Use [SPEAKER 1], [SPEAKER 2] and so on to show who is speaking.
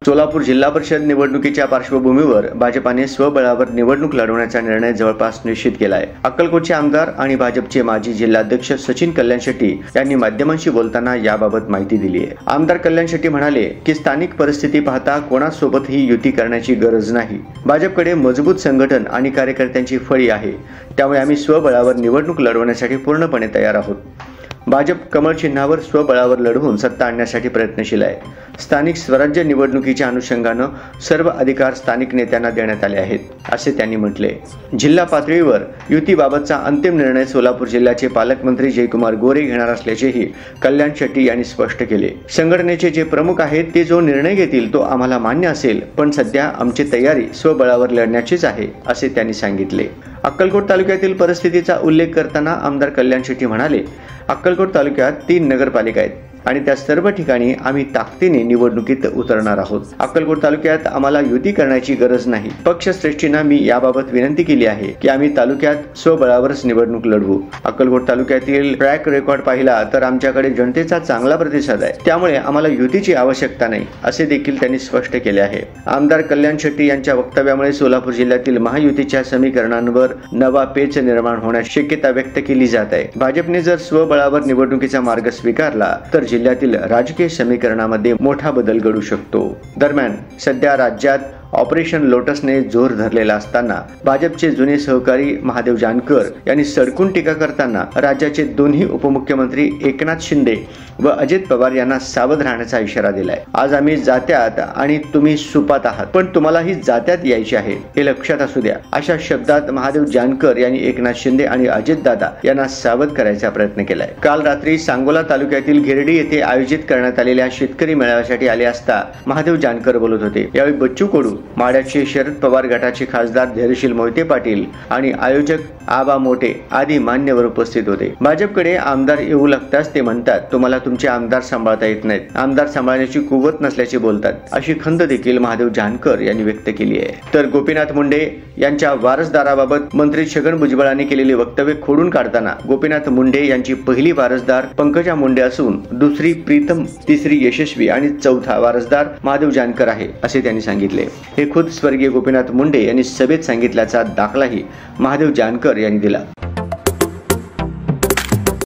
[SPEAKER 1] सोलापूर जिल्हा परिषद निवडणुकीच्या पार्श्वभूमीवर भाजपाने स्वबळावर निवडणूक लढवण्याचा निर्णय जवळपास निश्चित केला आहे। अक्कलकोटचे आमदार आणि भाजपचे माजी जिल्हाध्यक्ष सचिन कल्याण शेट्टी यांनी माध्यमांशी बोलताना याबाबत माहिती दिली आहे। आमदार कल्याण शेट्टी म्हणाले की स्थानिक परिस्थिती पाहता कोणासोबतही युती करण्याची गरज नाही। भाजपकडे मजबूत संघटन आणि कार्यकर्त्यांची फळी आहे, त्यामुळे आम्ही स्वबळावर निवडणूक लढवण्यासाठी पूर्णपणे तयार आहोत। भाजप कमळ चिन्हावर स्वबळावर लढवून सत्ता आणण्यासाठी प्रयत्नशील आहे। स्थानिक स्वराज्य निवडणुकीच्या अनुषंगानं सर्व अधिकार स्थानिक नेत्यांना देण्यात आले आहेत, असे त्यांनी म्हटले। जिल्हा पातळीवर युतीबाबतचा अंतिम निर्णय सोलापूर जिल्ह्याचे पालकमंत्री जयकुमार गोरे घेणार असल्याचेही कल्याण शेट्टी यांनी स्पष्ट केले। संघटनेचे जे प्रमुख आहेत ते जो निर्णय घेतील तो आम्हाला मान्य असेल, पण सध्या आमची तयारी स्वबळावर लढण्याचीच आहे, असे त्यांनी सांगितले। अक्कलकोट तालुक्यातील परिस्थितीचा उल्लेख करताना आमदार कल्याण शेट्टी म्हणाले, अक्कलकोट तालुक्यात 3 नगरपालिका आहेत आणि त्या सर्व ठिकाणी आम्ही ताकदीने निवडणुकीत उतरणार आहोत। अक्कलकोट तालुक्यात आम्हाला युती करण्याची गरज नाही। पक्षश्रेष्ठींना मी याबाबत विनंती केली आहे की आम्ही तालुक्यात स्वबळावरच निवडणूक लढवू। अक्कलकोट तालुक्यातील ट्रॅक रेकॉर्ड पाहिला तर आमच्याकडे जनतेचा चांगला प्रतिसाद आहे, त्यामुळे आम्हाला युतीची आवश्यकता नाही, असे देखील त्यांनी स्पष्ट केले आहे। आमदार कल्याण शेट्टी यांच्या वक्तव्यामुळे सोलापूर जिल्ह्यातील महायुतीच्या समीकरणांवर नवा पेच निर्माण होण्याची शक्यता व्यक्त केली जात आहे। भाजपने जर स्वबळावर निवडणुकीचा मार्ग स्वीकारला तर जिल्ह्यातील राजकीय समीकरणामध्ये मोठा बदल घडू शकतो। दरम्यान सध्या राज्यात ऑपरेशन लोटसने जोर धरलेला असताना भाजपचे जुने सहकारी महादेव जानकर यांनी सडकून टीका करताना राज्याचे दोन्ही उपमुख्यमंत्री एकनाथ शिंदे व अजित पवार यांना सावध राहण्याचा इशारा दिलाय। आज आम्ही जात्यात आणि तुम्ही सुपात आहात, पण तुम्हालाही जात्यात यायचे आहे, हे लक्षात असू द्या, अशा शब्दात महादेव जानकर यांनी एकनाथ शिंदे आणि अजितदादा यांना सावध करायचा प्रयत्न केलाय। काल रात्री सांगोला तालुक्यातील गिरडी येथे आयोजित करण्यात आलेल्या शेतकरी मेळाव्यासाठी आले असता महादेव जानकर बोलत होते। यावेळी बच्चू कडू, माड्याचे शरद पवार गटाचे खासदार धैर्यशील मोहिते पाटील आणि आयोजक आबा मोठे आदी मान्यवर उपस्थित होते। भाजपकडे आमदार येऊ लागताच ते म्हणतात, तुम्हाला तुमचे आमदार सांभाळता येत नाहीत, आमदार सांभाळण्याची कुवत नसल्याचे बोलतात, अशी खंत देखील महादेव जानकर यांनी व्यक्त केली आहे। तर गोपीनाथ मुंडे यांच्या वारसदाराबाबत मंत्री छगन भुजबळांनी केलेले वक्तव्य खोडून काढताना गोपीनाथ मुंडे यांची पहिली वारसदार पंकजा मुंडे असून दुसरी प्रीतम, तिसरी यशस्वी आणि चौथा वारसदार महादेव जानकर आहे, असे त्यांनी सांगितले। हे खुद स्वर्गीय गोपीनाथ मुंडे यांनी सभेत सांगितल्याचा दाखलाही महादेव जानकर यांनी दिला।